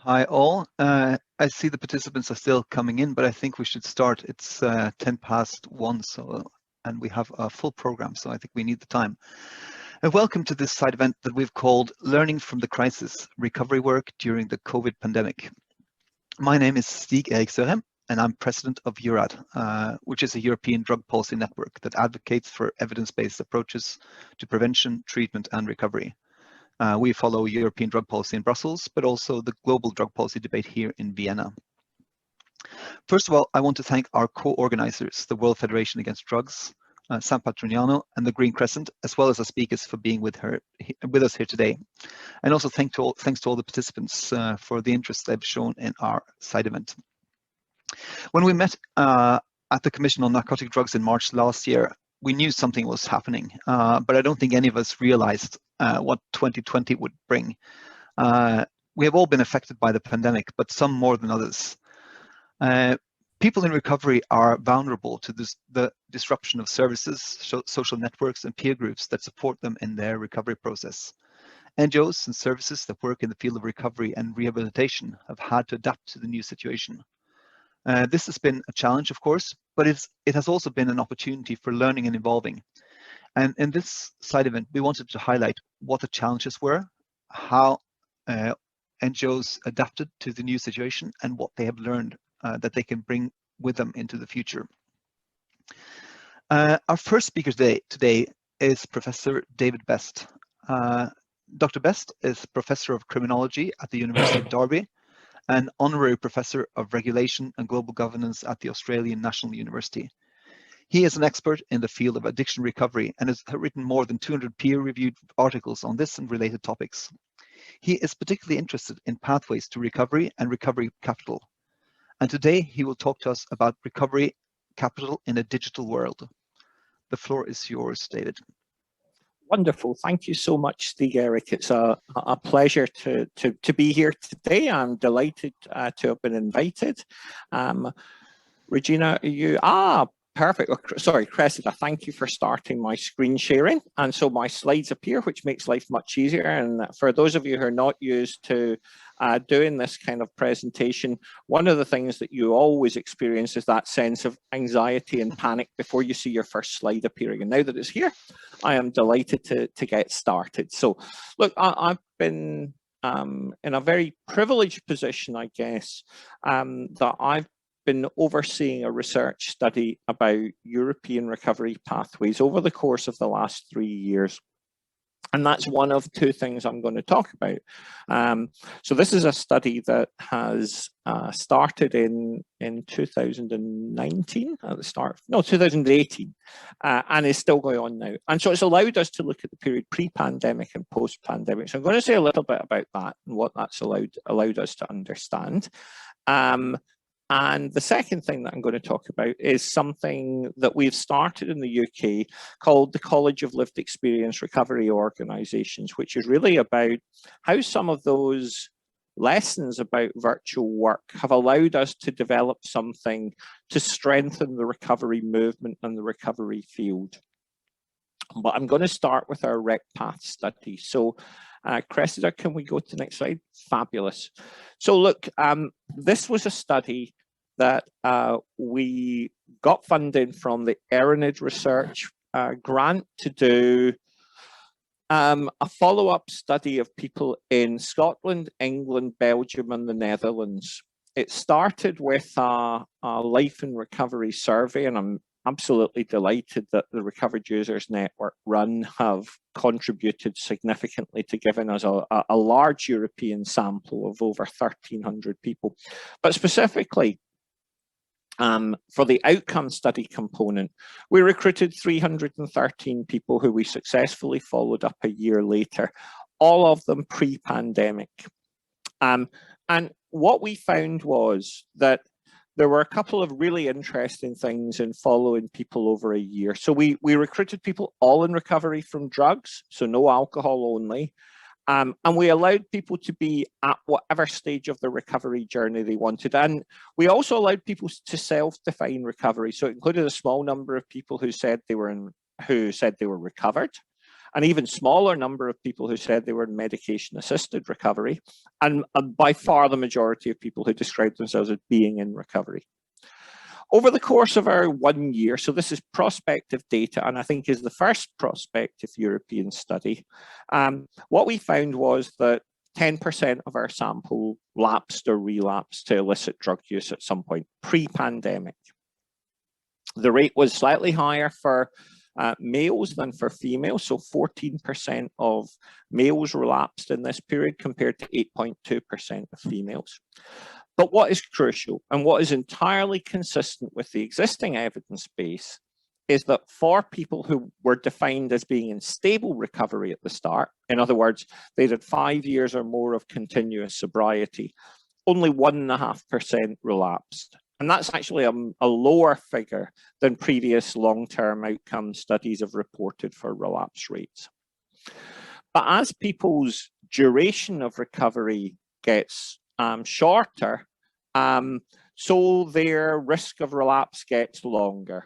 Hi all. I see the participants are still coming in, but I think we should start. It's 1:10, and we have a full program, so I think we need the time. And welcome to this side event that we've called Learning from the Crisis, Recovery Work During the COVID Pandemic. My name is Stig Erik Sørheim, and I'm president of EURAD, which is a European drug policy network that advocates for evidence-based approaches to prevention, treatment, and recovery. We follow European drug policy in Brussels, but also the global drug policy debate here in Vienna. First of all, I want to thank our co-organizers, the World Federation Against Drugs, San Patrignano, and the Green Crescent, as well as our speakers for being with us here today. And also thanks to all the participants for the interest they've shown in our side event. When we met at the Commission on Narcotic Drugs in March last year, we knew something was happening, but I don't think any of us realized what 2020 would bring. We have all been affected by the pandemic, but some more than others. People in recovery are vulnerable to the disruption of services, social networks, and peer groups that support them in their recovery process. NGOs and services that work in the field of recovery and rehabilitation have had to adapt to the new situation. This has been a challenge, of course, but it has also been an opportunity for learning and evolving. And in this side event, we wanted to highlight what the challenges were, how NGOs adapted to the new situation, and what they have learned that they can bring with them into the future. Our first speaker today is Professor David Best. Dr. Best is Professor of Criminology at the University of Derby, and Honorary Professor of Regulation and Global Governance at the Australian National University. He is an expert in the field of addiction recovery and has written more than 200 peer-reviewed articles on this and related topics. He is particularly interested in pathways to recovery and recovery capital. And today he will talk to us about recovery capital in a digital world. The floor is yours, David. Wonderful. Thank you so much, Stig Erik. It's a pleasure to be here today. I'm delighted to have been invited. Regina, perfect. Sorry, Cressida, thank you for starting my screen sharing. And so my slides appear, which makes life much easier. And for those of you who are not used to doing this kind of presentation, one of the things that you always experience is that sense of anxiety and panic before you see your first slide appearing. And now that it's here, I am delighted to get started. So look, I've been in a very privileged position, I guess, that I've been overseeing a research study about European recovery pathways over the course of the last 3 years. And that's one of two things I'm going to talk about. So this is a study that has started in 2019, at the start, no, 2018, and is still going on now. And so it's allowed us to look at the period pre-pandemic and post-pandemic. So I'm going to say a little bit about that and what that's allowed us to understand. And the second thing that I'm going to talk about is something that we've started in the UK called the College of Lived Experience Recovery Organisations, which is really about how some of those lessons about virtual work have allowed us to develop something to strengthen the recovery movement and the recovery field. But I'm going to start with our RecPath study. So Cressida, can we go to the next slide? Fabulous. So look, this was a study that we got funding from the ERINID research grant to do a follow-up study of people in Scotland, England, Belgium, and the Netherlands. It started with a life and recovery survey, and I'm absolutely delighted that the Recovered Users Network RUN have contributed significantly to giving us a large European sample of over 1,300 people. But specifically, for the outcome study component, we recruited 313 people who we successfully followed up a year later, all of them pre-pandemic. And what we found was that there were a couple of really interesting things in following people over a year. So we recruited people all in recovery from drugs, so no alcohol only. And we allowed people to be at whatever stage of the recovery journey they wanted. And we also allowed people to self-define recovery. So it included a small number of people who said they were recovered, an even smaller number of people who said they were in medication-assisted recovery, and by far the majority of people who described themselves as being in recovery. Over the course of our 1 year, so this is prospective data, and I think is the first prospective European study, what we found was that 10% of our sample lapsed or relapsed to illicit drug use at some point pre-pandemic. The rate was slightly higher for males than for females, so 14% of males relapsed in this period compared to 8.2% of females. But what is crucial and what is entirely consistent with the existing evidence base is that for people who were defined as being in stable recovery at the start, in other words, they had 5 years or more of continuous sobriety, only 1.5% relapsed. And that's actually a lower figure than previous long-term outcome studies have reported for relapse rates. But as people's duration of recovery gets shorter, so their risk of relapse gets longer.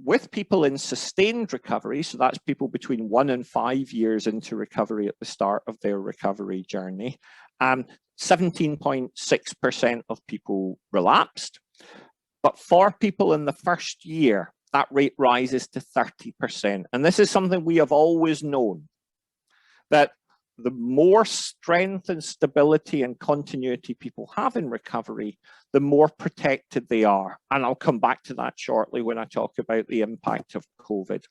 With people in sustained recovery, so that's people between 1 and 5 years into recovery at the start of their recovery journey, 17.6% of people relapsed. But for people in the first year, that rate rises to 30%. And this is something we have always known, that the more strength and stability and continuity people have in recovery, the more protected they are. And I'll come back to that shortly when I talk about the impact of COVID.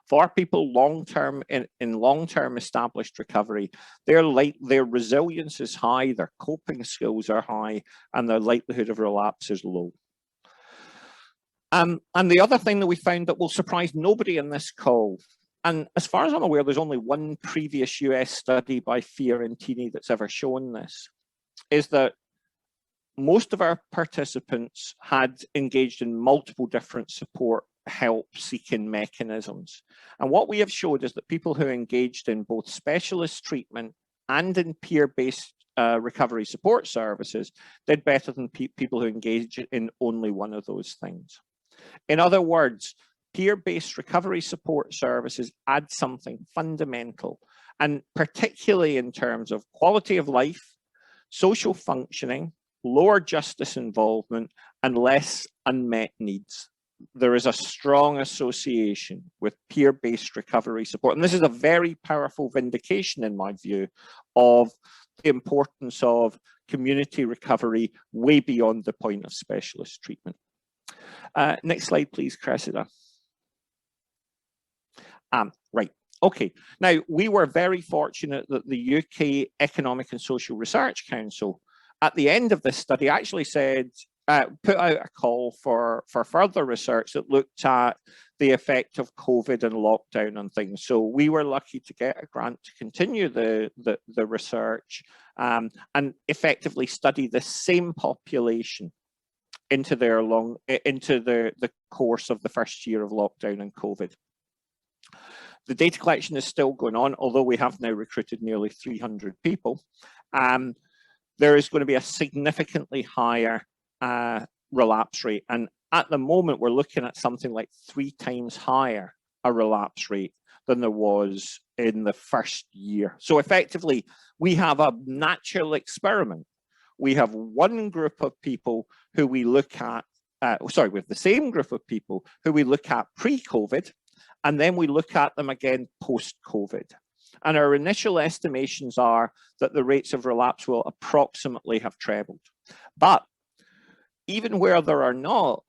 For people long-term in long-term established recovery, their resilience is high, their coping skills are high, and their likelihood of relapse is low. And the other thing that we found that will surprise nobody in this call, and as far as I'm aware, there's only one previous US study by Fiorentini that's ever shown this, is that most of our participants had engaged in multiple different support help seeking mechanisms. And what we have showed is that people who engaged in both specialist treatment and in peer-based recovery support services did better than people who engaged in only one of those things. In other words, peer-based recovery support services add something fundamental, and particularly in terms of quality of life, social functioning, lower justice involvement, and less unmet needs. There is a strong association with peer-based recovery support. And this is a very powerful vindication, in my view, of the importance of community recovery way beyond the point of specialist treatment. Next slide, please, Cressida. Right. Okay. Now, we were very fortunate that the UK Economic and Social Research Council, at the end of this study, actually said, put out a call for further research that looked at the effect of COVID and lockdown and things. So we were lucky to get a grant to continue the research and effectively study the same population into the course of the first year of lockdown and COVID. The data collection is still going on, although we have now recruited nearly 300 people. There is going to be a significantly higher relapse rate. And at the moment, we're looking at something like 3 times higher a relapse rate than there was in the first year. So effectively, we have a natural experiment. We have one group of people who we look at, we have the same group of people who we look at pre-COVID, and then we look at them again post-COVID. And our initial estimations are that the rates of relapse will approximately have trebled. But even where there are not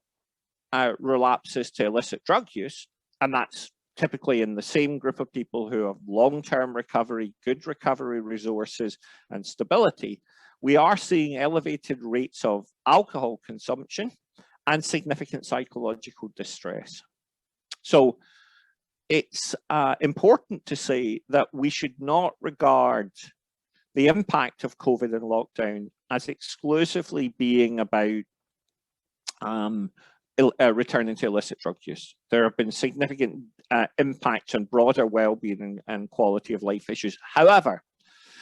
relapses to illicit drug use, and that's typically in the same group of people who have long-term recovery, good recovery resources, and stability, we are seeing elevated rates of alcohol consumption and significant psychological distress. So it's important to say that we should not regard the impact of COVID and lockdown as exclusively being about returning to illicit drug use. There have been significant impacts on broader well-being and quality of life issues. However,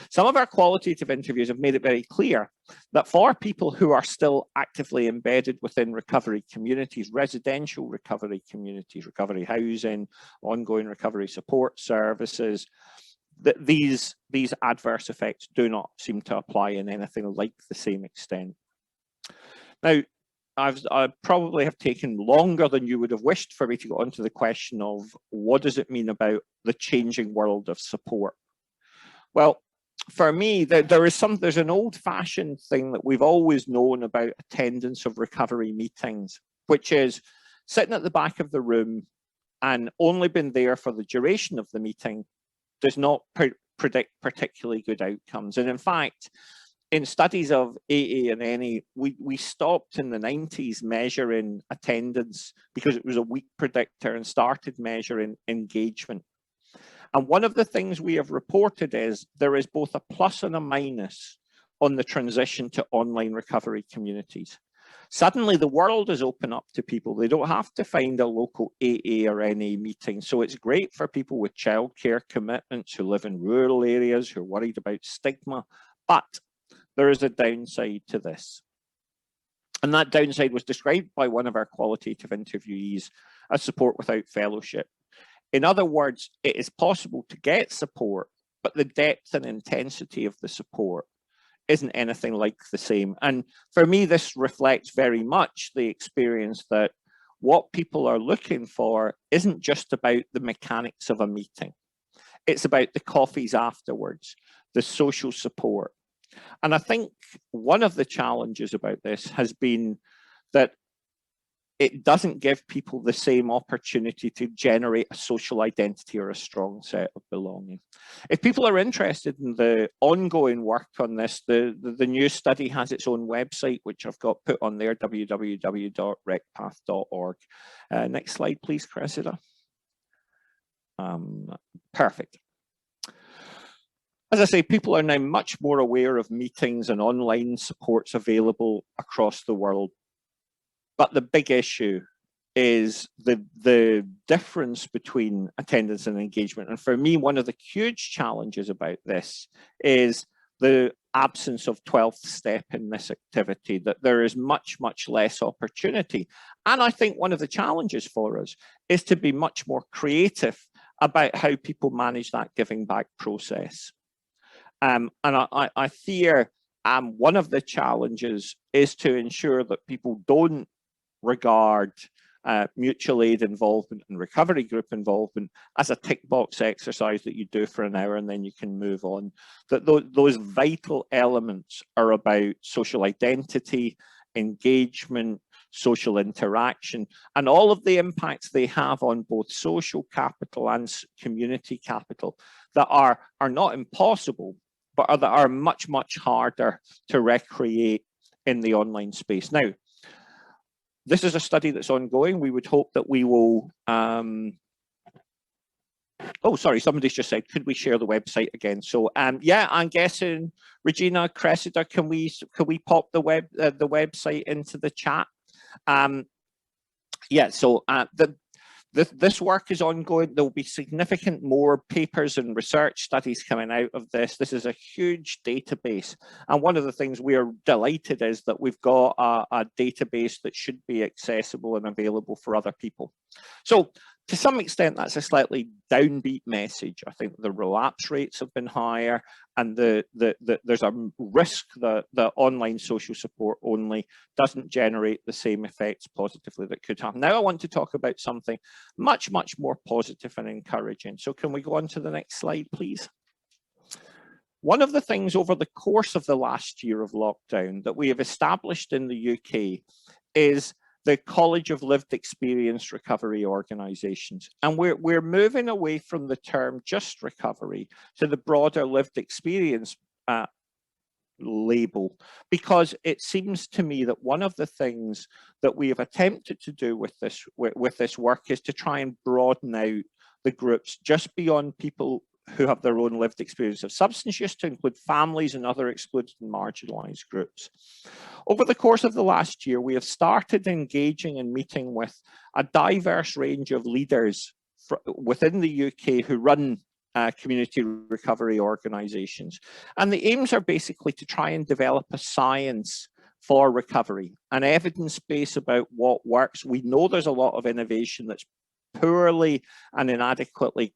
Some of our qualitative interviews have made it very clear that for people who are still actively embedded within recovery communities, residential recovery communities, recovery housing, ongoing recovery support services, that these adverse effects do not seem to apply in anything like the same extent. Now, I probably have taken longer than you would have wished for me to go on to the question of what does it mean about the changing world of support? Well, for me, there's an old-fashioned thing that we've always known about attendance of recovery meetings, which is sitting at the back of the room and only been there for the duration of the meeting does not predict particularly good outcomes. And in fact, in studies of AA and NA, we stopped in the 90s measuring attendance because it was a weak predictor and started measuring engagement. And one of the things we have reported is there is both a plus and a minus on the transition to online recovery communities. Suddenly the world is open up to people. They don't have to find a local AA or NA meeting. So it's great for people with childcare commitments who live in rural areas, who are worried about stigma, but there is a downside to this. And that downside was described by one of our qualitative interviewees as support without fellowship. In other words, it is possible to get support, but the depth and intensity of the support isn't anything like the same. And for me, this reflects very much the experience that what people are looking for isn't just about the mechanics of a meeting. It's about the coffees afterwards, the social support. And I think one of the challenges about this has been that it doesn't give people the same opportunity to generate a social identity or a strong set of belonging. If people are interested in the ongoing work on this, the new study has its own website, which I've got put on there, www.recpath.org. Next slide, please, Cressida. Perfect. As I say, people are now much more aware of meetings and online supports available across the world. But the big issue is the difference between attendance and engagement. And for me, one of the huge challenges about this is the absence of 12th step in this activity, that there is much, much less opportunity. And I think one of the challenges for us is to be much more creative about how people manage that giving back process. And I fear one of the challenges is to ensure that people don't regard mutual aid involvement and recovery group involvement as a tick box exercise that you do for an hour and then you can move on. That those vital elements are about social identity, engagement, social interaction, and all of the impacts they have on both social capital and community capital that are not impossible, but that are much, much harder to recreate in the online space. Now, this is a study that's ongoing. We would hope that we will, oh, sorry, somebody's just said, could we share the website again? So yeah, I'm guessing, Regina, Cressida, can we pop the website into the chat? Yeah, so this work is ongoing. There will be significant more papers and research studies coming out of this. This is a huge database. And one of the things we are delighted is that we've got a database that should be accessible and available for other people. So to some extent, that's a slightly downbeat message. I think the relapse rates have been higher, and there's a risk that the online social support only doesn't generate the same effects positively that could have. Now I want to talk about something much, much more positive and encouraging. So can we go on to the next slide, please? One of the things over the course of the last year of lockdown that we have established in the UK is the College of Lived Experience Recovery Organisations. And we're moving away from the term just recovery to the broader lived experience label, because it seems to me that one of the things that we have attempted to do with this work is to try and broaden out the groups just beyond people who have their own lived experience of substance use to include families and other excluded and marginalised groups. Over the course of the last year, we have started engaging and meeting with a diverse range of leaders within the UK who run community recovery organizations. And the aims are basically to try and develop a science for recovery, an evidence base about what works. We know there's a lot of innovation that's poorly and inadequately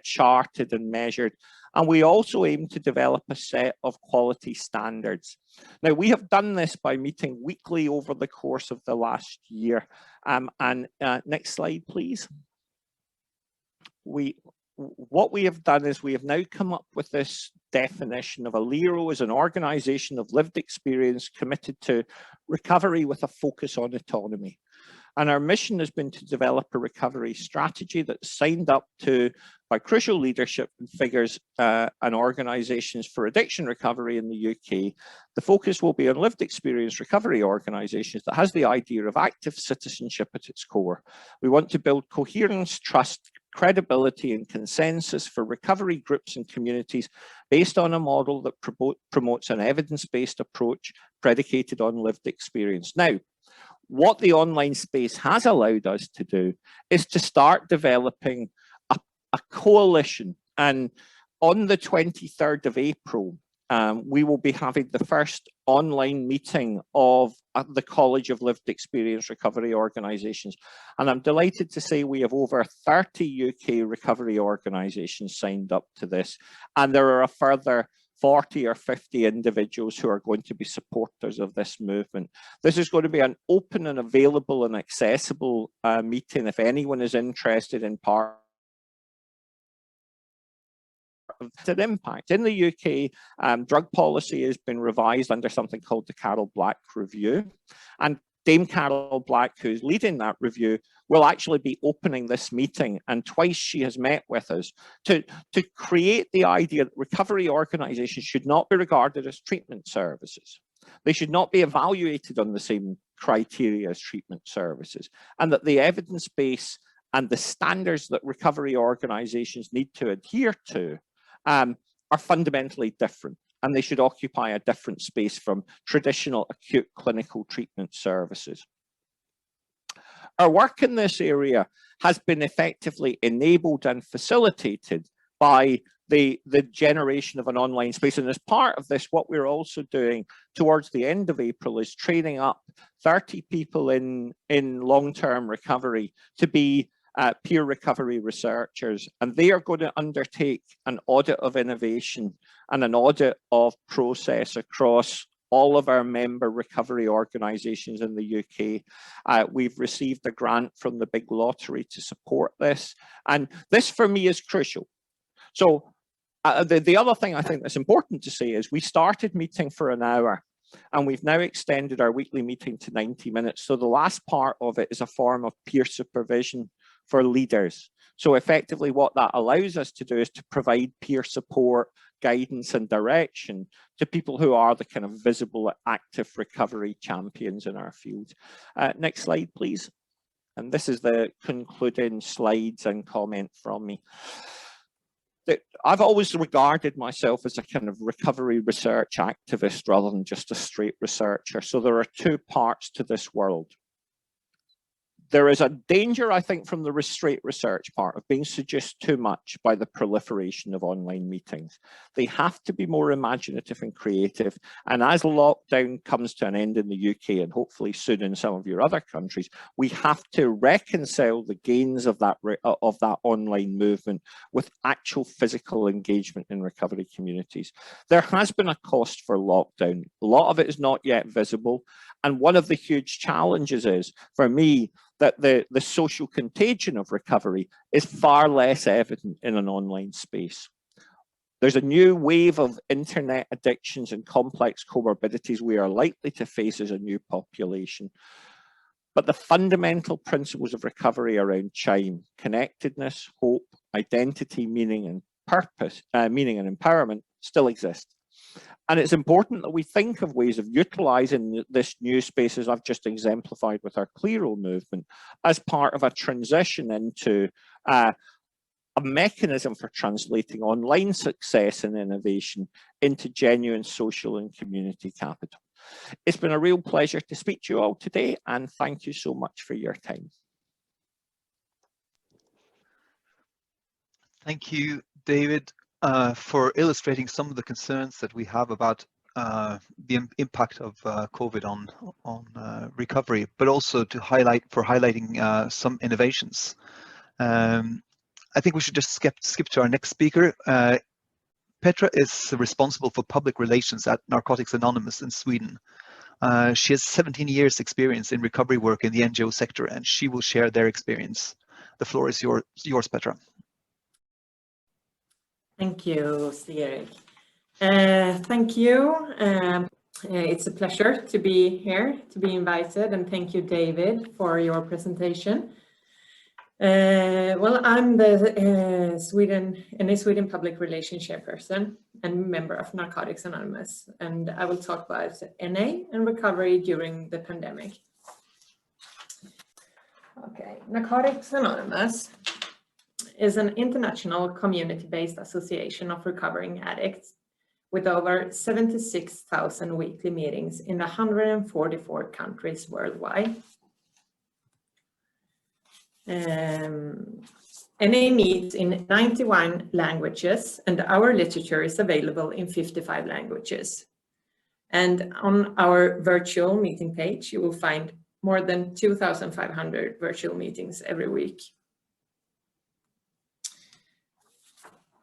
charted and measured. And we also aim to develop a set of quality standards. Now, we have done this by meeting weekly over the course of the last year. Next slide, please. What we have done is we have now come up with this definition of a LERO as an organization of lived experience committed to recovery with a focus on autonomy. And our mission has been to develop a recovery strategy that's signed up to by crucial leadership and figures and organizations for addiction recovery in the UK. The focus will be on lived experience recovery organizations that has the idea of active citizenship at its core. We want to build coherence, trust, credibility and consensus for recovery groups and communities based on a model that promotes an evidence-based approach predicated on lived experience. Now, what the online space has allowed us to do is to start developing a coalition. And on the 23rd of April, we will be having the first online meeting of the College of Lived Experience Recovery Organisations. And I'm delighted to say we have over 30 UK recovery organisations signed up to this. And there are a further 40 or 50 individuals who are going to be supporters of this movement. This is going to be an open and available and accessible meeting if anyone is interested in part of the impact. In the UK, drug policy has been revised under something called the Carol Black Review. And Dame Carol Black, who's leading that review, will actually be opening this meeting, and twice she has met with us to create the idea that recovery organisations should not be regarded as treatment services. They should not be evaluated on the same criteria as treatment services, and that the evidence base and the standards that recovery organisations need to adhere to are fundamentally different. And they should occupy a different space from traditional acute clinical treatment services. Our work in this area has been effectively enabled and facilitated by the generation of an online space. And as part of this, what we're also doing towards the end of April is training up 30 people in long-term recovery to be peer recovery researchers, and they are going to undertake an audit of innovation and an audit of process across all of our member recovery organisations in the UK. We've received a grant from the big lottery to support this, and this for me is crucial. So the other thing I think that's important to say is we started meeting for an hour, and we've now extended our weekly meeting to 90 minutes. So the last part of it is a form of peer supervision for leaders. So effectively what that allows us to do is to provide peer support, guidance and direction to people who are the kind of visible active recovery champions in our field. Next slide, please. And this is the concluding slides and comment from me. I've always regarded myself as a kind of recovery research activist rather than just a straight researcher. So there are two parts to this world. There is a danger, I think, from the straight research part of being seduced too much by the proliferation of online meetings. They have to be more imaginative and creative. And as lockdown comes to an end in the UK and hopefully soon in some of your other countries, we have to reconcile the gains of that online movement with actual physical engagement in recovery communities. There has been a cost for lockdown. A lot of it is not yet visible. And one of the huge challenges is, for me, that the social contagion of recovery is far less evident in an online space. There's a new wave of internet addictions and complex comorbidities we are likely to face as a new population. But the fundamental principles of recovery around CHIME, connectedness, hope, identity, meaning and purpose, meaning and empowerment still exist. And it's important that we think of ways of utilising this new space, as I've just exemplified with our Clero movement, as part of a transition into a mechanism for translating online success and innovation into genuine social and community capital. It's been a real pleasure to speak to you all today, and thank you so much for your time. Thank you, David, for illustrating some of the concerns that we have about the impact of COVID on recovery, but also to highlighting some innovations. I think we should just skip to our next speaker. Petra is responsible for public relations at Narcotics Anonymous in Sweden. She has 17 years experience in recovery work in the NGO sector, and she will share their experience. The floor is yours, Petra. Thank you, Stig-Erik. Thank you. It's a pleasure to be here, to be invited, and thank you, David, for your presentation. Well, I'm the Sweden Public Relations Chairperson and member of Narcotics Anonymous, and I will talk about NA and recovery during the pandemic. Okay, Narcotics Anonymous is an international community-based association of recovering addicts with over 76,000 weekly meetings in 144 countries worldwide. NA meets in 91 languages, and our literature is available in 55 languages. And on our virtual meeting page, you will find more than 2,500 virtual meetings every week.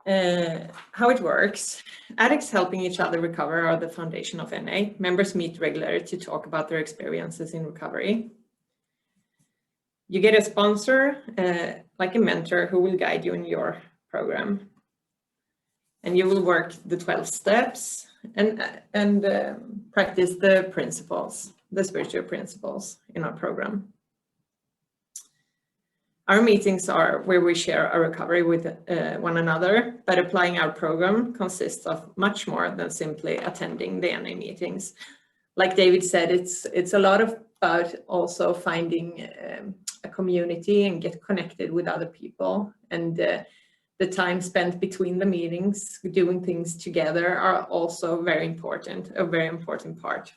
How it works. Addicts helping each other recover are the foundation of NA. Members meet regularly to talk about their experiences in recovery. You get a sponsor, like a mentor, who will guide you in your program. And you will work the 12 steps and practice the principles, the spiritual principles in our program. Our meetings are where we share our recovery with one another, but applying our program consists of much more than simply attending the NA meetings. Like David said, it's a lot about also finding a community and get connected with other people, and the time spent between the meetings doing things together are also very important, a very important part.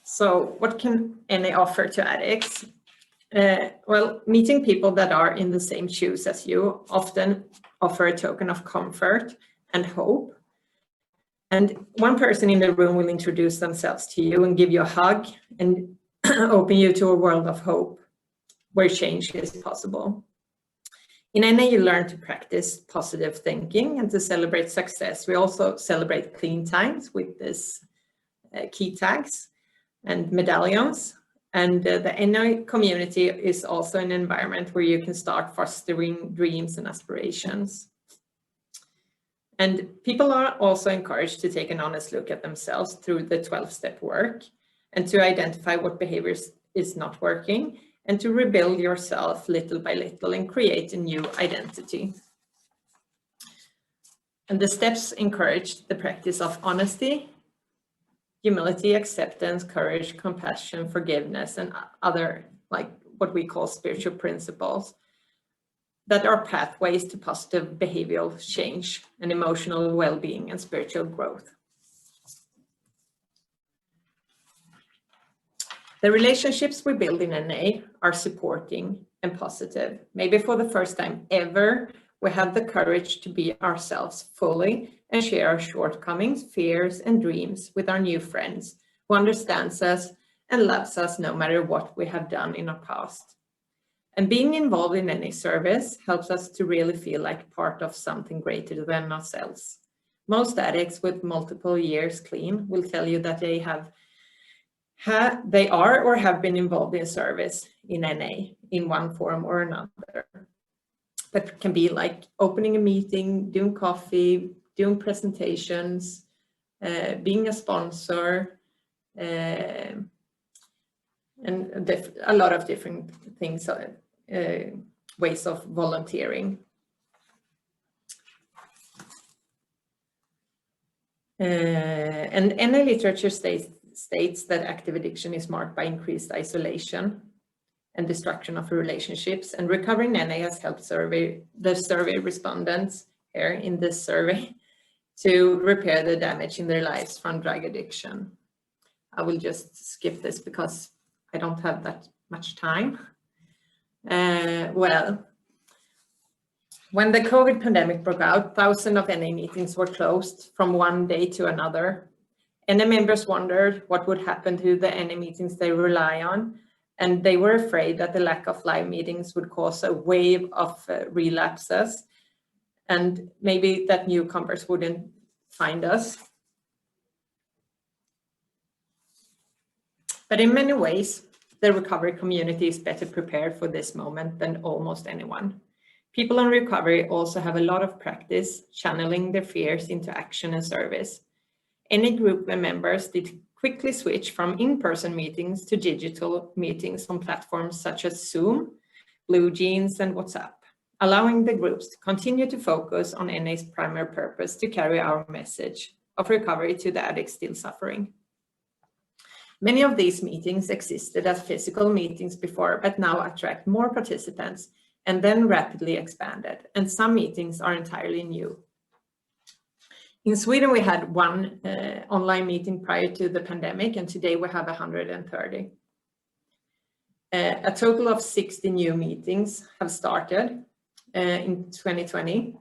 So what can NA offer to addicts? Well, meeting people that are in the same shoes as you often offer a token of comfort and hope. And one person in the room will introduce themselves to you and give you a hug and open you to a world of hope where change is possible. In NA, you learn to practice positive thinking and to celebrate success. We also celebrate clean times with this key tags and medallions. And the NA community is also an environment where you can start fostering dreams and aspirations. And people are also encouraged to take an honest look at themselves through the 12-step work and to identify what behaviors is not working and to rebuild yourself little by little and create a new identity. And the steps encourage the practice of honesty, humility, acceptance, courage, compassion, forgiveness, and other, like what we call spiritual principles that are pathways to positive behavioral change and emotional well-being and spiritual growth. The relationships we build in NA are supporting and positive. Maybe for the first time ever, we have the courage to be ourselves fully and share our shortcomings, fears, and dreams with our new friends who understands us and loves us no matter what we have done in our past. And being involved in any service helps us to really feel like part of something greater than ourselves. Most addicts with multiple years clean will tell you that they are or have been involved in service in NA in one form or another. That can be like opening a meeting, doing coffee, doing presentations, being a sponsor, and a lot of different things, ways of volunteering. And NA literature states that active addiction is marked by increased isolation and destruction of relationships, and recovering NA has helped the survey respondents here in this survey to repair the damage in their lives from drug addiction. I will just skip this because I don't have that much time. Well, When the COVID pandemic broke out, thousands of NA meetings were closed from one day to another. NA members wondered what would happen to the NA meetings they rely on, and they were afraid that the lack of live meetings would cause a wave of relapses, and maybe that newcomers wouldn't find us. But in many ways, the recovery community is better prepared for this moment than almost anyone. People in recovery also have a lot of practice channeling their fears into action and service. Any group members did quickly switch from in-person meetings to digital meetings on platforms such as Zoom, Blue Jeans, and WhatsApp, allowing the groups to continue to focus on NA's primary purpose to carry our message of recovery to the addicts still suffering. Many of these meetings existed as physical meetings before, but now attract more participants and then rapidly expanded, and some meetings are entirely new. In Sweden, we had one online meeting prior to the pandemic, and today we have 130. A total of 60 new meetings have started in 2020.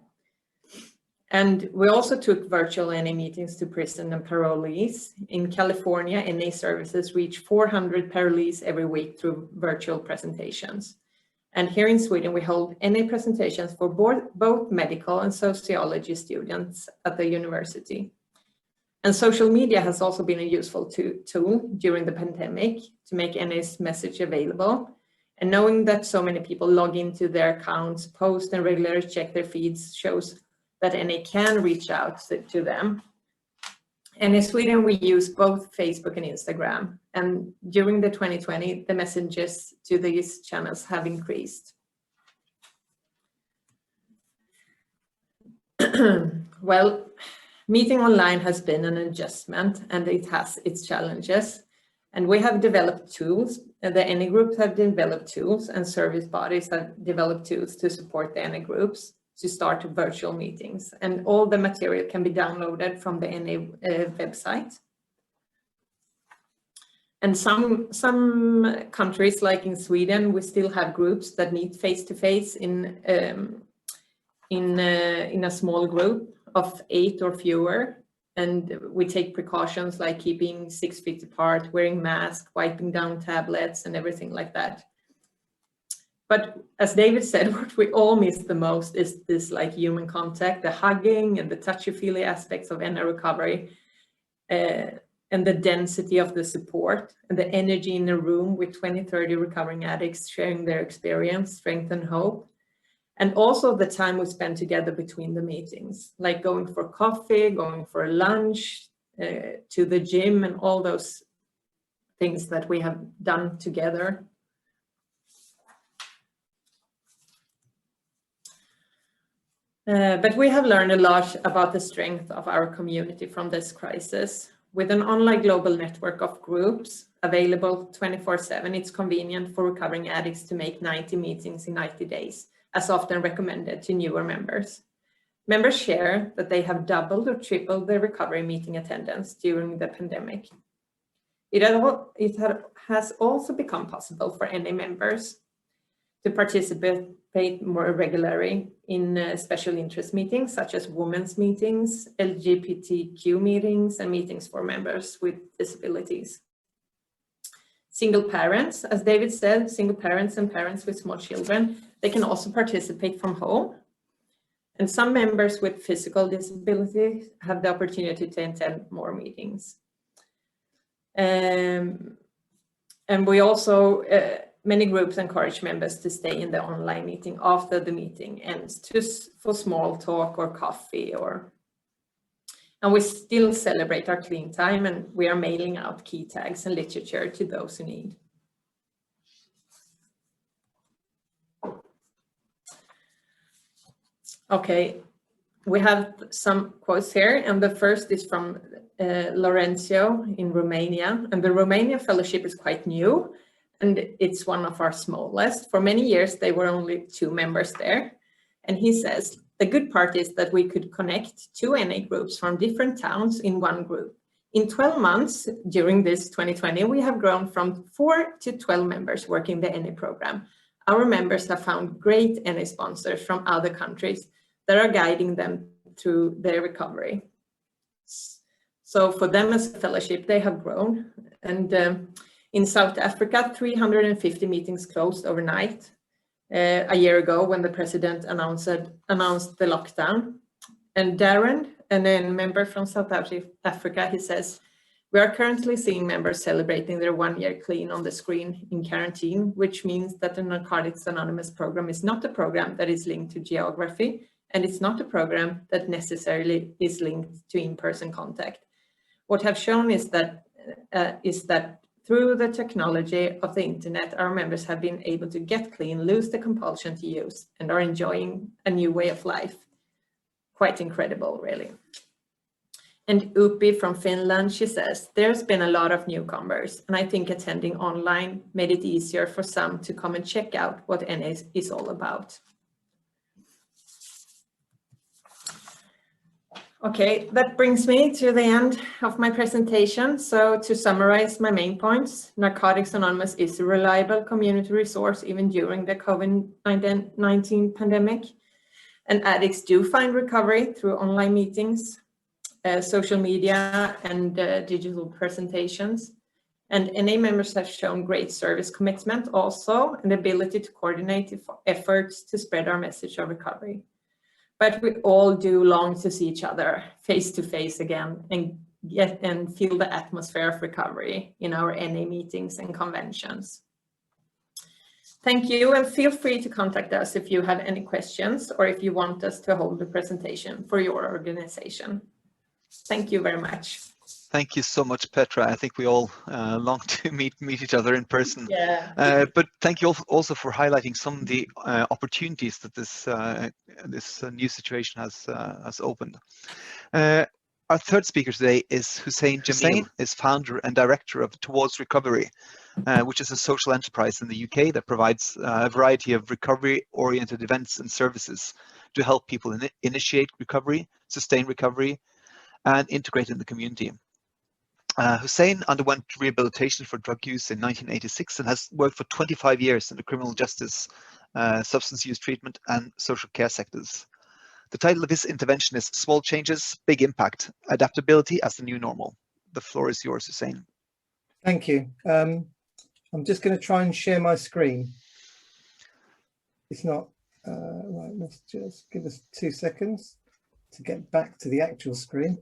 And we also took virtual NA meetings to prison and parolees. In California, NA services reach 400 parolees every week through virtual presentations. And here in Sweden, we hold NA presentations for both medical and sociology students at the university. And social media has also been a useful tool during the pandemic to make NA's message available. And knowing that so many people log into their accounts, post and regularly check their feeds shows that NA can reach out to them. And in Sweden, we use both Facebook and Instagram. And during the 2020, the messages to these channels have increased. Well, meeting online has been an adjustment and it has its challenges. And we have developed tools, the NA groups have developed tools, and service bodies have developed tools to support the NA groups to start virtual meetings. And all the material can be downloaded from the NA website. And some countries, like in Sweden, we still have groups that meet face-to-face in a small group of 8 or fewer. And we take precautions like keeping 6 feet apart, wearing masks, wiping down tablets, and everything like that. But as David said, what we all miss the most is this like human contact, the hugging and the touchy-feely aspects of NA recovery, and the density of the support and the energy in a room with 20-30 recovering addicts sharing their experience, strength and hope. And also the time we spend together between the meetings, like going for coffee, going for lunch, to the gym, and all those things that we have done together. But we have learned a lot about the strength of our community from this crisis. With an online global network of groups available 24/7, it's convenient for recovering addicts to make 90 meetings in 90 days, as often recommended to newer members. Members share that they have doubled or tripled their recovery meeting attendance during the pandemic. It has also become possible for NA members to participate more regularly in special interest meetings, such as women's meetings, LGBTQ meetings, and meetings for members with disabilities. Single parents, as David said, single parents and parents with small children, they can also participate from home. And some members with physical disabilities have the opportunity to attend more meetings. And we also, many groups encourage members to stay in the online meeting after the meeting ends for small talk or coffee, and we still celebrate our clean time, and we are mailing out key tags and literature to those who need. Okay, we have some quotes here, and the first is from Laurencio in Romania, and the Romania Fellowship is quite new, and it's one of our smallest. For many years, there were only 2 members there. And he says, the good part is that we could connect 2 NA groups from different towns in one group. In 12 months during this 2020, we have grown from 4 to 12 members working the NA program. our members have found great NA sponsors from other countries that are guiding them through their recovery. So for them as a fellowship, they have grown. And in South Africa, 350 meetings closed overnight a year ago when the president announced the lockdown. And Darren, and a member from South Africa, he says, we are currently seeing members celebrating their 1 year clean on the screen in quarantine, which means that the Narcotics Anonymous program is not a program that is linked to geography, and it's not a program that necessarily is linked to in-person contact. What have shown is that through the technology of the internet, our members have been able to get clean, lose the compulsion to use, and are enjoying a new way of life. Quite incredible, really. And Upi from Finland, she says, there's been a lot of newcomers, and I think attending online made it easier for some to come and check out what NA is all about. Okay, that brings me to the end of my presentation. So to summarize my main points, Narcotics Anonymous is a reliable community resource even during the COVID-19 pandemic. And addicts do find recovery through online meetings, social media, and digital presentations. And NA members have shown great service commitment also, and ability to coordinate efforts to spread our message of recovery. But we all do long to see each other face to face again and feel the atmosphere of recovery in our NA meetings and conventions. Thank you, and feel free to contact us if you have any questions or if you want us to hold a presentation for your organization. Thank you very much. Thank you so much, Petra. I think we all long to meet each other in person. Yeah. But thank you also for highlighting some of the opportunities that this new situation has opened. Our third speaker today is Huseiyn Djemil, is founder and director of Towards Recovery, which is a social enterprise in the UK that provides a variety of recovery-oriented events and services to help people initiate recovery, sustain recovery, and integrate in the community. Huseiyn underwent rehabilitation for drug use in 1986 and has worked for 25 years in the criminal justice, substance use treatment, and social care sectors. The title of his intervention is Small Changes, Big Impact, Adaptability as the New Normal. The floor is yours, Huseiyn. Thank you. I'm just going to try and share my screen. It's not, right, let's just give us 2 seconds to get back to the actual screen.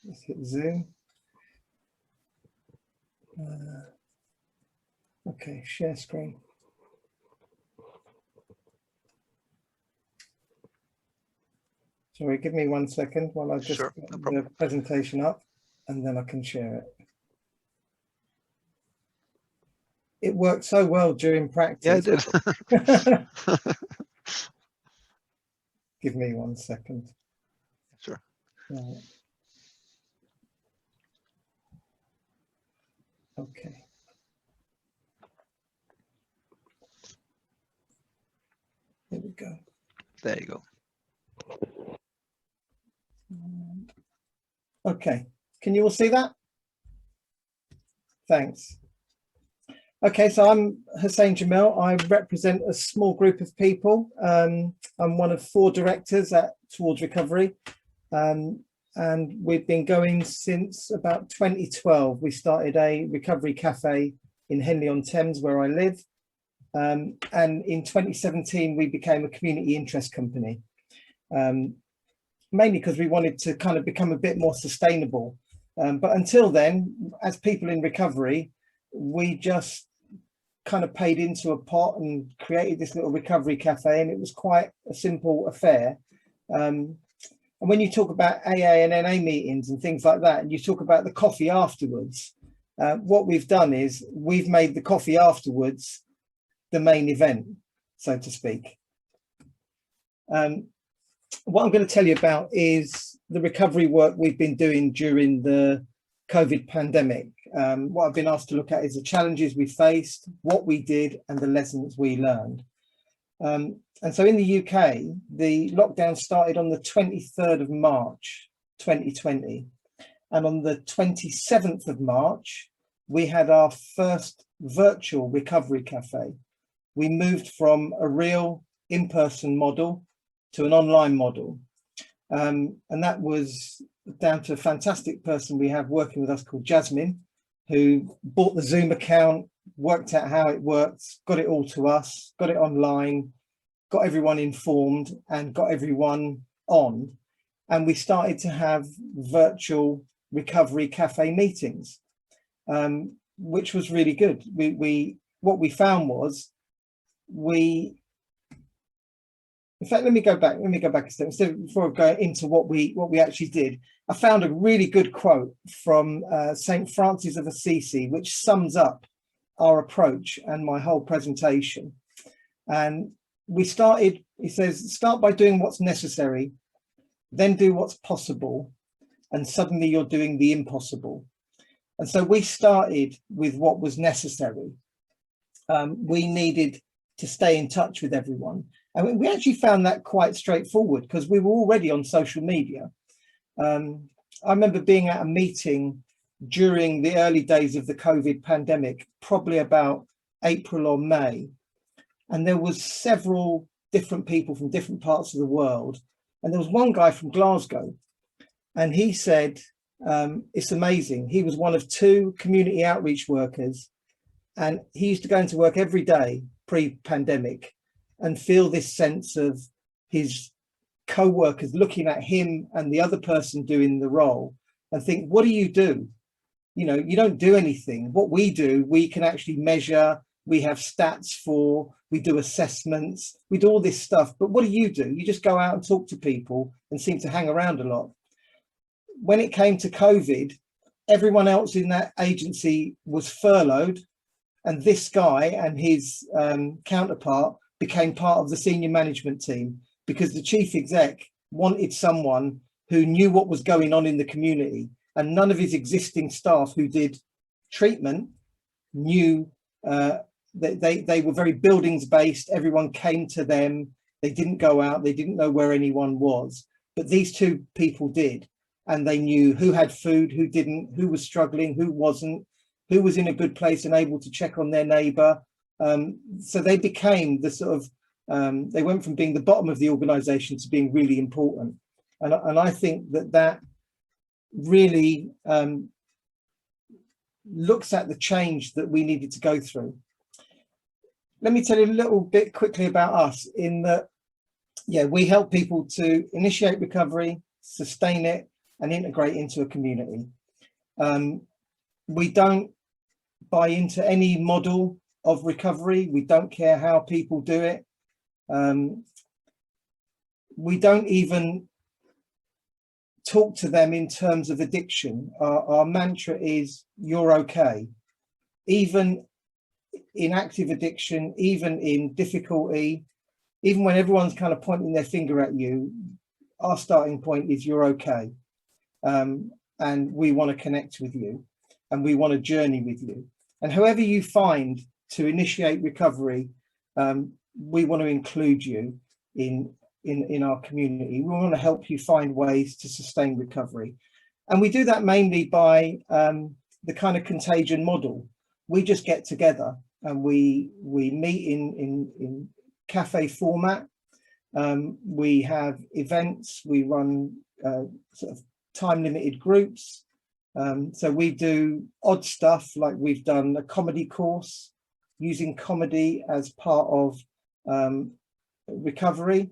Let's hit zoom. Okay, share screen. Sorry, give me 1 second while I just get the presentation up, and then I can share it. It worked so well during practice. Yeah, it did. Give me 1 second. Sure. Right. Okay. There we go. There you go. Okay, can you all see that? Thanks. Okay, so I'm Huseiyn Djemil. I represent a small group of people. I'm one of 4 directors at Towards Recovery, and we've been going since about 2012. We started a recovery cafe in Henley-on-Thames, where I live, and in 2017 we became a community interest company. Mainly because we wanted to kind of become a bit more sustainable. But until then, as people in recovery, we just kind of paid into a pot and created this little recovery cafe, and it was quite a simple affair. And when you talk about AA and NA meetings and things like that, and you talk about the coffee afterwards, what we've done is we've made the coffee afterwards the main event, so to speak. What I'm going to tell you about is the recovery work we've been doing during the COVID pandemic. What I've been asked to look at is the challenges we faced, what we did, and the lessons we learned. And so in the UK, the lockdown started on the 23rd of March, 2020. And on the 27th of March, we had our first virtual recovery cafe. we moved from a real in-person model to an online model. And that was down to a fantastic person we have working with us called Jasmine, who bought the Zoom account, worked out how it works, got it all to us, got it online, got everyone informed and got everyone on. And we started to have virtual recovery cafe meetings, which was really good. What we found was in fact, let me go back a step. Before I go into what we actually did, I found a really good quote from St. Francis of Assisi, which sums up our approach and my whole presentation. And we started, he says, start by doing what's necessary, then do what's possible, and suddenly you're doing the impossible. And so we started with what was necessary. We needed to stay in touch with everyone. And we actually found that quite straightforward because we were already on social media. I remember being at a meeting during the early days of the COVID pandemic, probably about April or May. And there was several different people from different parts of the world. And there was one guy from Glasgow. And he said, it's amazing. He was one of 2 community outreach workers. And he used to go into work every day pre-pandemic and feel this sense of his co-workers looking at him and the other person doing the role and think, what do? You know, you don't do anything. What we do, we can actually measure, we have stats for, we do assessments, we do all this stuff. But what do? You just go out and talk to people and seem to hang around a lot. When it came to COVID, everyone else in that agency was furloughed. And this guy and his counterpart became part of the senior management team because the chief exec wanted someone who knew what was going on in the community, and none of his existing staff who did treatment knew that they were very buildings based. Everyone came to them. They didn't go out. They didn't know where anyone was. But these 2 people did. And they knew who had food, who didn't, who was struggling, who wasn't, who was in a good place and able to check on their neighbour. So they became the sort of, they went from being the bottom of the organisation to being really important. And I think that really looks at the change that we needed to go through. Let me tell you a little bit quickly about us in that, yeah, we help people to initiate recovery, sustain it, and integrate into a community. We don't buy into any model of recovery. We don't care how people do it. We don't even talk to them in terms of addiction. Our mantra is, you're okay. Even in active addiction, even in difficulty, even when everyone's kind of pointing their finger at you, our starting point is you're okay. And we want to connect with you and we want to journey with you. And however you find to initiate recovery, we want to include you in our community. We want to help you find ways to sustain recovery. And we do that mainly by the kind of contagion model. We just get together and we meet in cafe format. We have events, we run sort of time limited groups. So we do odd stuff, like we've done a comedy course using comedy as part of recovery,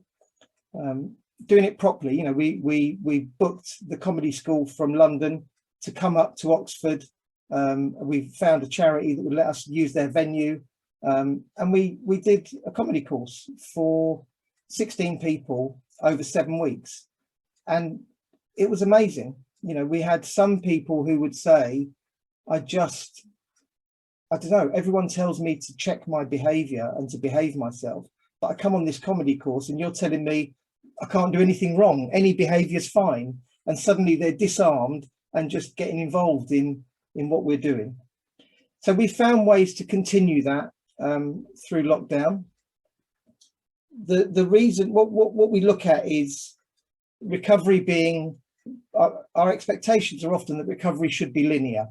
doing it properly. You know, we booked the comedy school from London to come up to Oxford. We found a charity that would let us use their venue, and we did a comedy course for 16 people over 7 weeks, and it was amazing. You know, we had some people who would say, I don't know, everyone tells me to check my behavior and to behave myself, but I come on this comedy course and you're telling me I can't do anything wrong, any behavior's fine, and suddenly they're disarmed and just getting involved in what we're doing. So we found ways to continue that through lockdown. The reason, what we look at is recovery being, our expectations are often that recovery should be linear.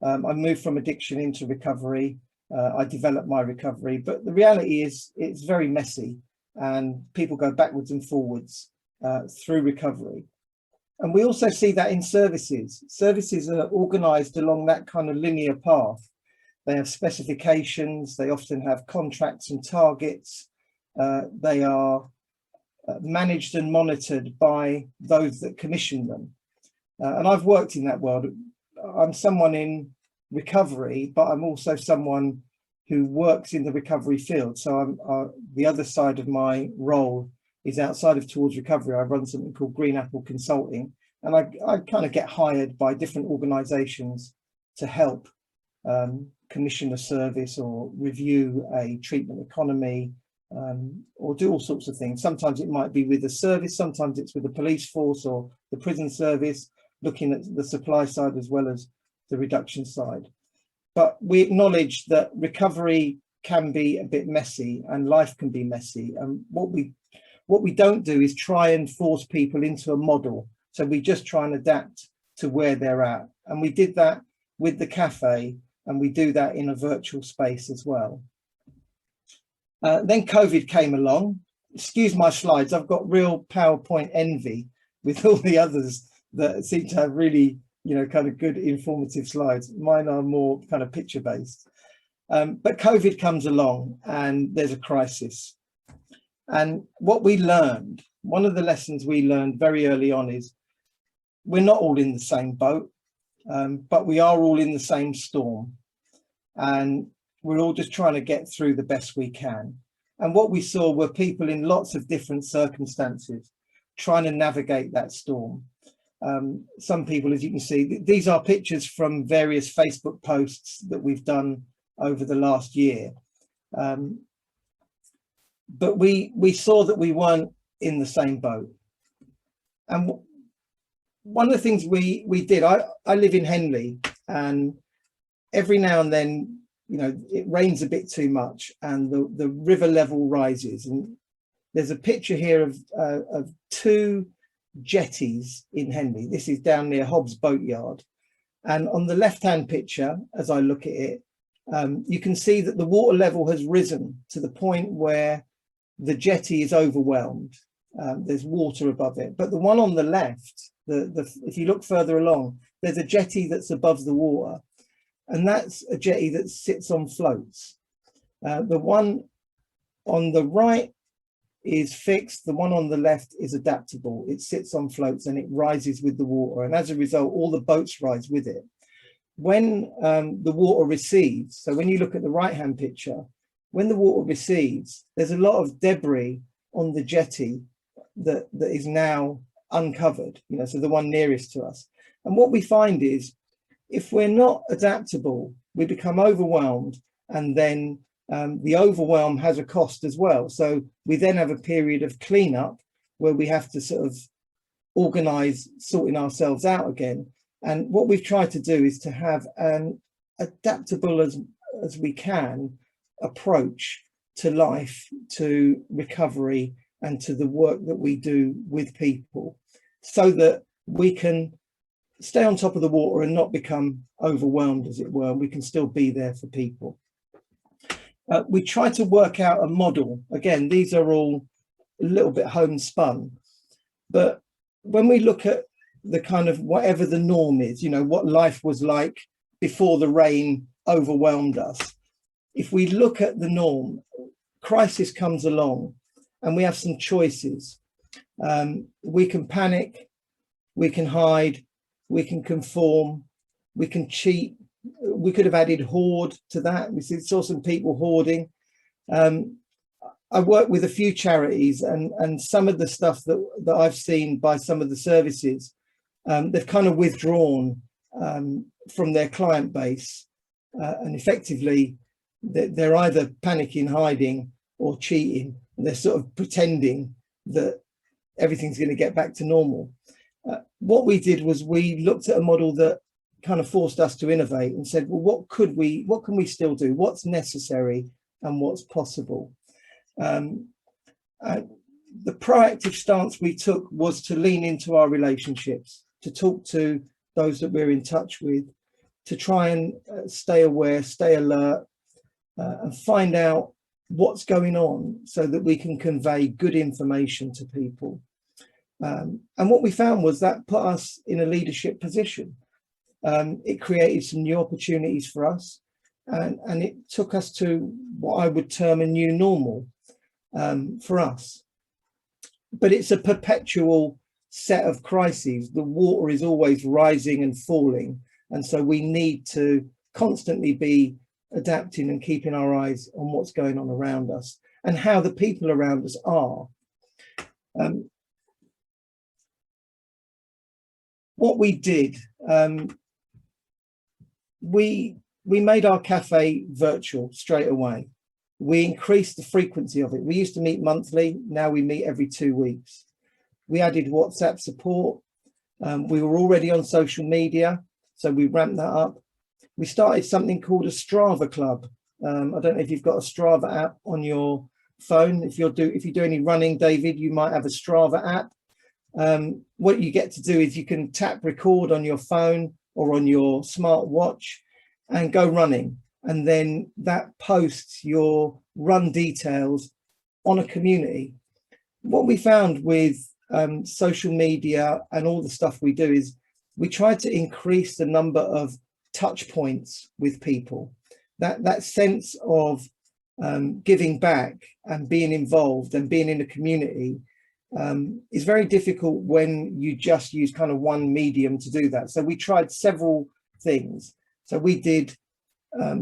I moved from addiction into recovery. I developed my recovery. But the reality is it's very messy, and people go backwards and forwards through recovery. And we also see that in services. Services are organised along that kind of linear path. They have specifications, they often have contracts and targets. They are managed and monitored by those that commission them. And I've worked in that world. I'm someone in recovery, but I'm also someone who works in the recovery field. So the other side of my role is outside of Towards Recovery. I run something called Green Apple Consulting, and I kind of get hired by different organisations to help commission a service or review a treatment economy, or do all sorts of things. Sometimes it might be with a service, sometimes it's with the police force or the prison service, looking at the supply side as well as the reduction side. But we acknowledge that recovery can be a bit messy and life can be messy. And what we don't do is try and force people into a model. So we just try and adapt to where they're at. And we did that with the cafe, and we do that in a virtual space as well. Then COVID came along. Excuse my slides, I've got real PowerPoint envy with all the others that seem to have really, you know, kind of good informative slides. Mine are more kind of picture based. But COVID comes along and there's a crisis. And what we learned, one of the lessons we learned very early on is we're not all in the same boat, but we are all in the same storm. And we're all just trying to get through the best we can. And what we saw were people in lots of different circumstances trying to navigate that storm. Some people, as you can see, these are pictures from various Facebook posts that we've done over the last year. But we saw that we weren't in the same boat. And one of the things we did, I live in Henley, and every now and then, you know, it rains a bit too much and the river level rises. And there's a picture here of two jetties in Henley. This is down near Hobbs Boatyard. And on the left-hand picture, as I look at it, you can see that the water level has risen to the point where the jetty is overwhelmed. There's water above it. But the one on the left, if you look further along, there's a jetty that's above the water. And that's a jetty that sits on floats. The one on the right is fixed. The one on the left is adaptable. It sits on floats and it rises with the water. And as a result, all the boats rise with it. When the water recedes, so when you look at the right-hand picture, when the water recedes, there's a lot of debris on the jetty that is now uncovered, you know, so the one nearest to us. And what we find is, if we're not adaptable, we become overwhelmed, and then the overwhelm has a cost as well. So we then have a period of cleanup where we have to sort of organise sorting ourselves out again. And what we've tried to do is to have an adaptable as we can approach to life, to recovery, and to the work that we do with people, so that we can stay on top of the water and not become overwhelmed, as it were. We can still be there for people. We try to work out a model. Again, these are all a little bit homespun, but when we look at the kind of whatever the norm is, you know, what life was like before the rain overwhelmed us. If we look at the norm, crisis comes along and we have some choices. We can panic, we can hide, we can conform, we can cheat. We could have added hoard to that. We saw some people hoarding. I work with a few charities, and some of the stuff that I've seen by some of the services, they've kind of withdrawn from their client base, and effectively they're either panicking, hiding, or cheating. They're sort of pretending that everything's going to get back to normal. What we did was we looked at a model that kind of forced us to innovate and said, well, what can we still do? What's necessary and what's possible? The proactive stance we took was to lean into our relationships, to talk to those that we're in touch with, to try and stay aware, stay alert, and find out what's going on so that we can convey good information to people. And what we found was that put us in a leadership position. It created some new opportunities for us, and it took us to what I would term a new normal for us. But it's a perpetual set of crises. The water is always rising and falling, and so we need to constantly be adapting and keeping our eyes on what's going on around us and how the people around us are. What we did, we made our cafe virtual straight away. We increased the frequency of it. We used to meet monthly, now we meet every 2 weeks. We added WhatsApp support. We were already on social media, so we ramped that up. We started something called a Strava Club. I don't know if you've got a Strava app on your phone. If you do any running, David, you might have a Strava app. What you get to do is you can tap record on your phone or on your smart watch and go running, and then that posts your run details on a community. What we found with social media and all the stuff we do is we try to increase the number of touch points with people. That sense of giving back and being involved and being in a community is very difficult when you just use kind of one medium to do that. So we tried several things. So we did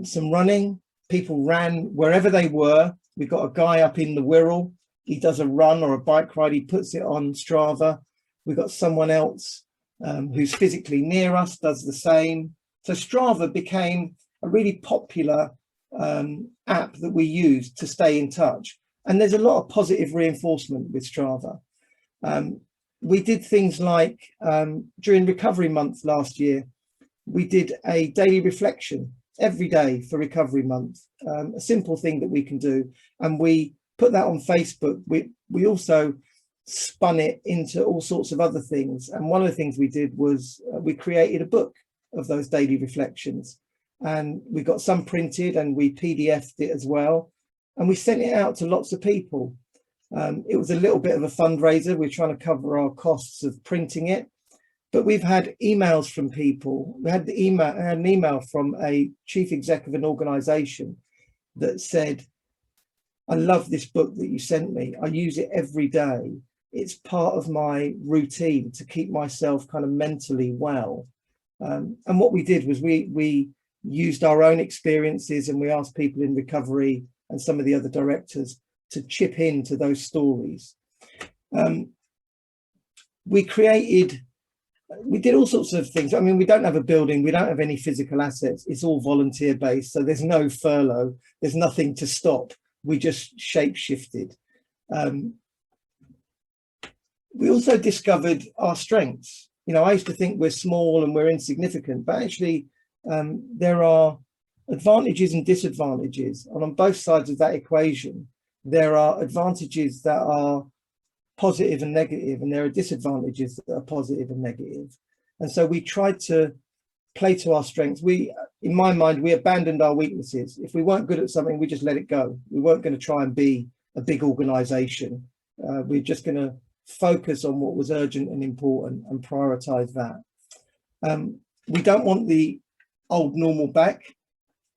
some running. People ran wherever they were. We got a guy up in the Wirral. He does a run or a bike ride. He puts it on Strava. We got someone else who's physically near us, does the same. So Strava became a really popular app that we use to stay in touch. And there's a lot of positive reinforcement with Strava. We did things like during Recovery Month last year, we did a daily reflection every day for Recovery Month, a simple thing that we can do. And we put that on Facebook. We also spun it into all sorts of other things. And one of the things we did was we created a book of those daily reflections. And we got some printed and we PDF'd it as well. And we sent it out to lots of people. It was a little bit of a fundraiser. We're trying to cover our costs of printing it. But we've had emails from people. We had an email from a chief exec of an organization that said, I love this book that you sent me. I use it every day. It's part of my routine to keep myself kind of mentally well. And what we did was we used our own experiences, and we asked people in recovery and some of the other directors to chip into those stories. We did all sorts of things. I mean, we don't have a building, we don't have any physical assets. It's all volunteer based. So there's no furlough, there's nothing to stop. We just shape shifted. We also discovered our strengths. You know, I used to think we're small and we're insignificant, but actually there are advantages and disadvantages. And on both sides of that equation, there are advantages that are positive and negative, and there are disadvantages that are positive and negative. And so we tried to play to our strengths. In my mind, we abandoned our weaknesses. If we weren't good at something, we just let it go. We weren't going to try and be a big organization. We're just going to focus on what was urgent and important and prioritize that. We don't want the old normal back.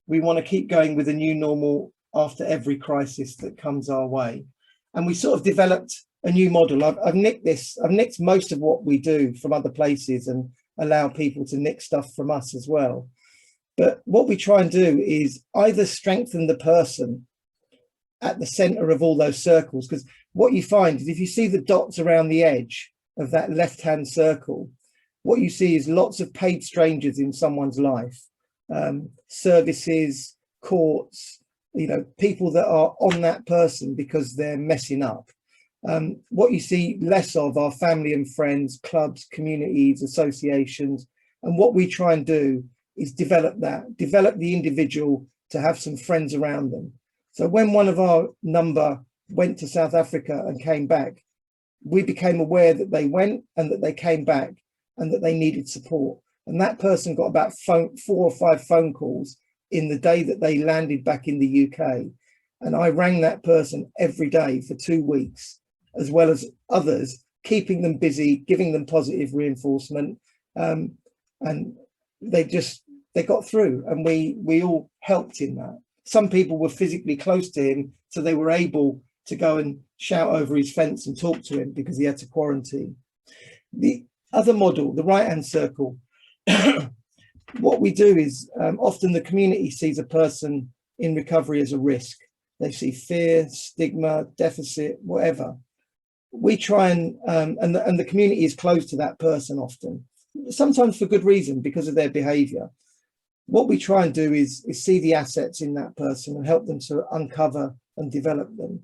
We want to keep going with a new normal after every crisis that comes our way. And we sort of developed a new model. I've nicked most of what we do from other places and allow people to nick stuff from us as well. But what we try and do is either strengthen the person at the center of all those circles, because what you find is if you see the dots around the edge of that left-hand circle, what you see is lots of paid strangers in someone's life, services, courts, you know, people that are on that person because they're messing up. What you see less of are family and friends, clubs, communities, associations. And what we try and do is develop the individual to have some friends around them. So when one of our number went to South Africa and came back, we became aware that they went and that they came back and that they needed support. And that person got about 4 or 5 phone calls in the day that they landed back in the UK. And I rang that person every day for 2 weeks, as well as others, keeping them busy, giving them positive reinforcement. And they got through, and we all helped in that. Some people were physically close to him, so they were able to go and shout over his fence and talk to him because he had to quarantine. The other model, the right-hand circle, what we do is often the community sees a person in recovery as a risk. They see fear, stigma, deficit, whatever. We try and the community is close to that person often, sometimes for good reason because of their behavior. What we try and do is see the assets in that person and help them to uncover and develop them.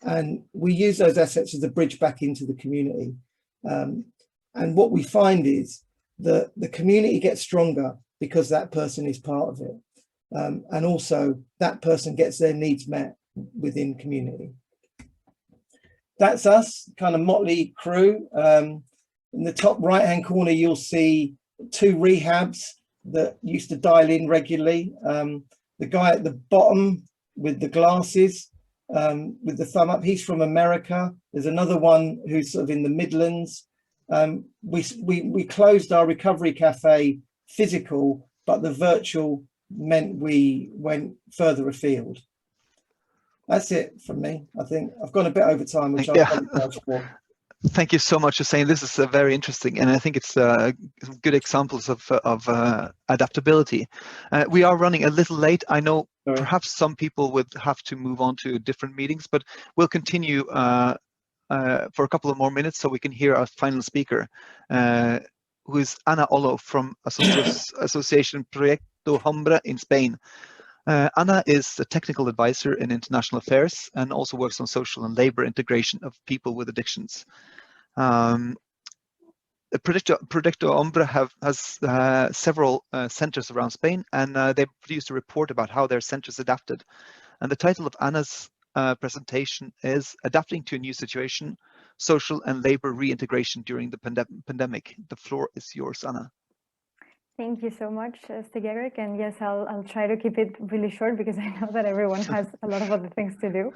And we use those assets as a bridge back into the community. And what we find is that the community gets stronger because that person is part of it. And also that person gets their needs met within community. That's us, kind of motley crew. In the top right-hand corner, you'll see 2 rehabs that used to dial in regularly. The guy at the bottom with the glasses, with the thumb up, he's from America. There's another one who's sort of in the Midlands. We closed our recovery cafe physical, but the virtual meant we went further afield. That's it from me. I think I've gone a bit over time, which I apologize for. Thank you so much for saying this is very interesting, and I think it's good examples of adaptability. We are running a little late. I know perhaps some people would have to move on to different meetings, but we'll continue for a couple of more minutes so we can hear our final speaker, who is Ollo from Association Proyecto Hombre in Spain. Ana is a technical advisor in international affairs and also works on social and labor integration of people with addictions. Proyecto Hombre has several centers around Spain, and they produced a report about how their centers adapted. And the title of Ana's presentation is Adapting to a New Situation, Social and Labor Reintegration During the Pandemic. The floor is yours, Ana. Thank you so much, Stig-Erik. And yes, I'll try to keep it really short because I know that everyone has a lot of other things to do.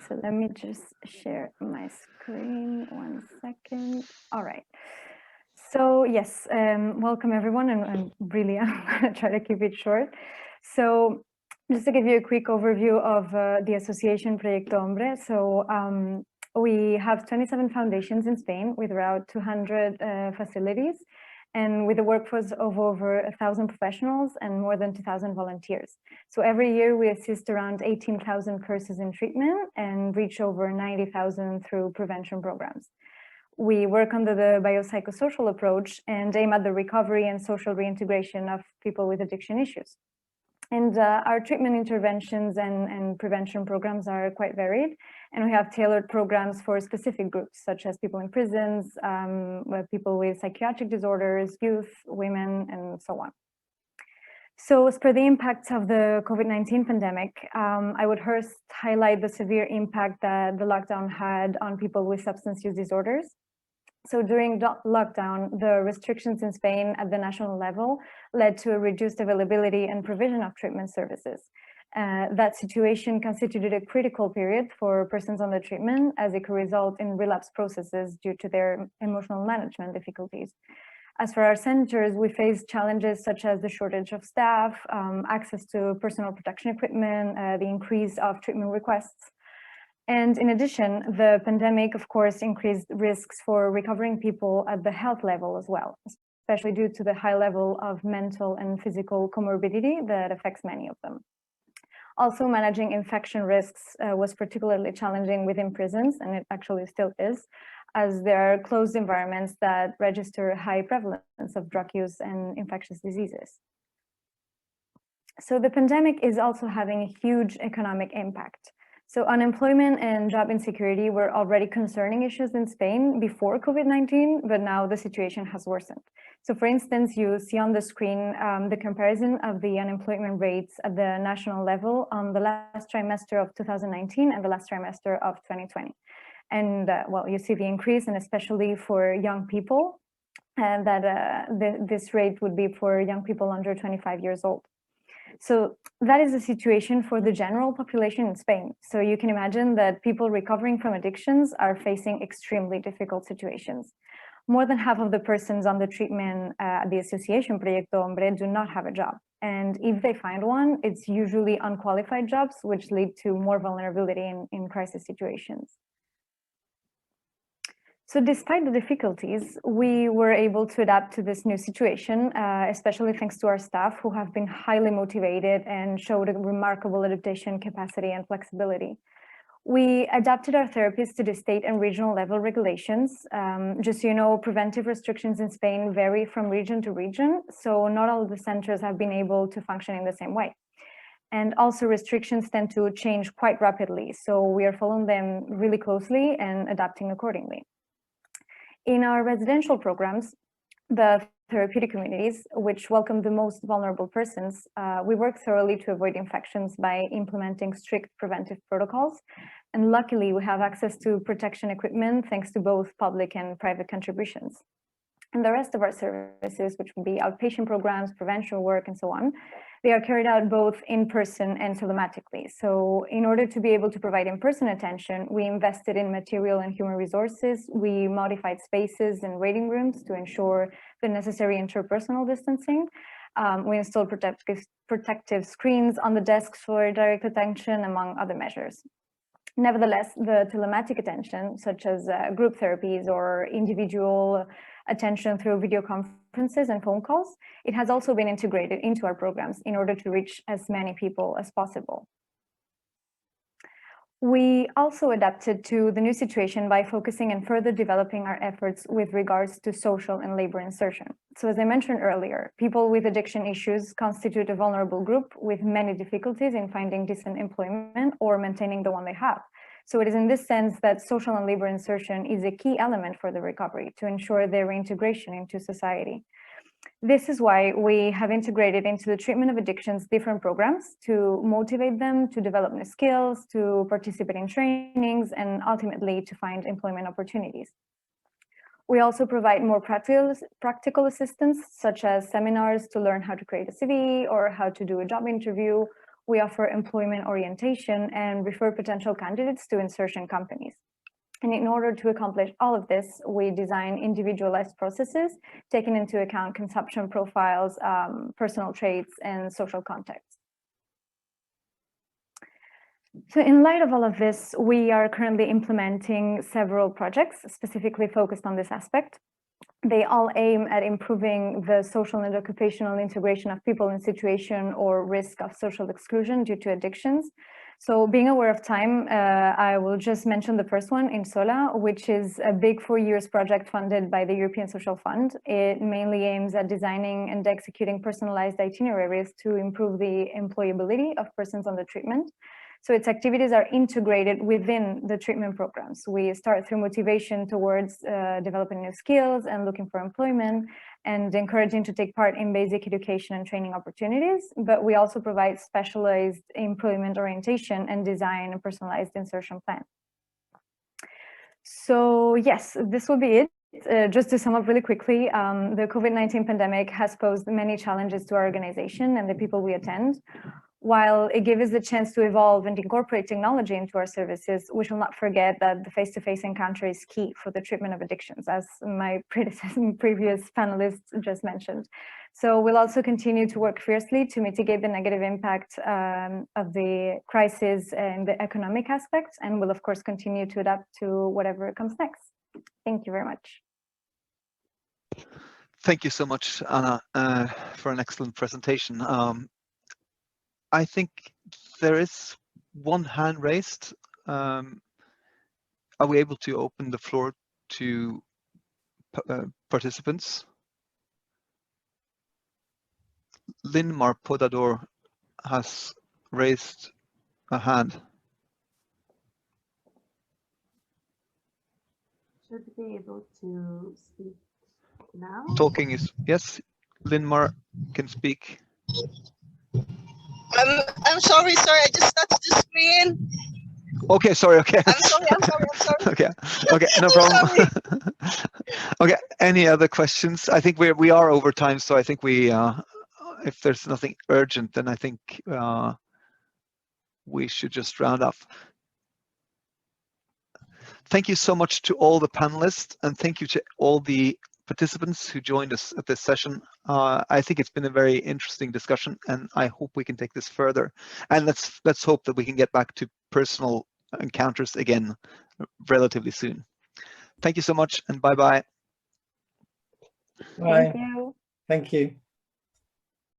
So let me just share my screen 1 second. All right. So yes, welcome everyone, and really I'm going to try to keep it short. So just to give you a quick overview of the Association Proyecto Hombre. So we have 27 foundations in Spain with around 200 facilities, and with a workforce of over 1,000 professionals and more than 2,000 volunteers. So every year we assist around 18,000 persons in treatment and reach over 90,000 through prevention programs. We work under the biopsychosocial approach and aim at the recovery and social reintegration of people with addiction issues. And our treatment interventions and prevention programs are quite varied, and we have tailored programs for specific groups, such as people in prisons, people with psychiatric disorders, youth, women, and so on. So as per the impacts of the COVID-19 pandemic, I would first highlight the severe impact that the lockdown had on people with substance use disorders. So during lockdown, the restrictions in Spain at the national level led to a reduced availability and provision of treatment services. That situation constituted a critical period for persons under treatment, as it could result in relapse processes due to their emotional management difficulties. As for our centers, we faced challenges such as the shortage of staff, access to personal protection equipment, the increase of treatment requests. And in addition, the pandemic, of course, increased risks for recovering people at the health level as well, especially due to the high level of mental and physical comorbidity that affects many of them. Also, managing infection risks was particularly challenging within prisons, and it actually still is, as there are closed environments that register high prevalence of drug use and infectious diseases. So the pandemic is also having a huge economic impact. So unemployment and job insecurity were already concerning issues in Spain before COVID-19, but now the situation has worsened. So for instance, you see on the screen the comparison of the unemployment rates at the national level on the last trimester of 2019 and the last trimester of 2020. And well, you see the increase, and especially for young people, and that this rate would be for young people under 25 years old. So that is the situation for the general population in Spain. So you can imagine that people recovering from addictions are facing extremely difficult situations. More than half of the persons on the treatment at the Association Proyecto Hombre do not have a job. And if they find one, it's usually unqualified jobs, which lead to more vulnerability in crisis situations. So despite the difficulties, we were able to adapt to this new situation, especially thanks to our staff who have been highly motivated and showed a remarkable adaptation capacity and flexibility. We adapted our therapies to the state and regional level regulations. Just so you know, preventive restrictions in Spain vary from region to region, so not all of the centers have been able to function in the same way. And also restrictions tend to change quite rapidly, so we are following them really closely and adapting accordingly. In our residential programs, the therapeutic communities, which welcome the most vulnerable persons, we work thoroughly to avoid infections by implementing strict preventive protocols. And luckily, we have access to protection equipment thanks to both public and private contributions. And the rest of our services, which would be outpatient programs, prevention work, and so on, they are carried out both in person and telematically. So in order to be able to provide in-person attention, we invested in material and human resources. We modified spaces and waiting rooms to ensure the necessary interpersonal distancing. We installed protective screens on the desks for direct attention, among other measures. Nevertheless, the telematic attention, such as group therapies or individual attention through video conferences and phone calls, it has also been integrated into our programs in order to reach as many people as possible. We also adapted to the new situation by focusing and further developing our efforts with regards to social and labor insertion. So as I mentioned earlier, people with addiction issues constitute a vulnerable group with many difficulties in finding decent employment or maintaining the one they have. So it is in this sense that social and labor insertion is a key element for the recovery to ensure their reintegration into society. This is why we have integrated into the treatment of addictions different programs to motivate them to develop new skills, to participate in trainings, and ultimately to find employment opportunities. We also provide more practical assistance, such as seminars to learn how to create a CV or how to do a job interview. We offer employment orientation and refer potential candidates to insertion companies. And in order to accomplish all of this, we design individualized processes, taking into account consumption profiles, personal traits, and social contexts. So in light of all of this, we are currently implementing several projects specifically focused on this aspect. They all aim at improving the social and occupational integration of people in situation or risk of social exclusion due to addictions. So being aware of time, I will just mention the first one, INSOLA, which is a big 4 years project funded by the European Social Fund. It mainly aims at designing and executing personalized itineraries to improve the employability of persons on the treatment. So its activities are integrated within the treatment programs. We start through motivation towards developing new skills and looking for employment and encouraging to take part in basic education and training opportunities. But we also provide specialized employment orientation and design a personalized insertion plan. So yes, this will be it. Just to sum up really quickly, the COVID-19 pandemic has posed many challenges to our organization and the people we attend. While it gives us the chance to evolve and incorporate technology into our services, we shall not forget that the face-to-face encounter is key for the treatment of addictions, as my previous panelists just mentioned. So we'll also continue to work fiercely to mitigate the negative impact of the crisis and the economic aspects, and we'll of course continue to adapt to whatever comes next. Thank you very much. Thank you so much, Anna, for an excellent presentation. I think there is one hand raised. Are we able to open the floor to participants? Linmar Podador has raised a hand. Should be able to speak now. Talking is, yes, Linmar can speak. I'm sorry, I just touched the screen. Okay, sorry, okay. I'm sorry. Okay, no problem. Okay, any other questions? I think we are over time, so I think we if there's nothing urgent, then I think we should just round off. Thank you so much to all the panelists, and thank you to all the participants who joined us at this session. I think it's been a very interesting discussion, and I hope we can take this further. And let's hope that we can get back to personal encounters again relatively soon. Thank you so much, and bye-bye. Bye. Thank you. Thank you.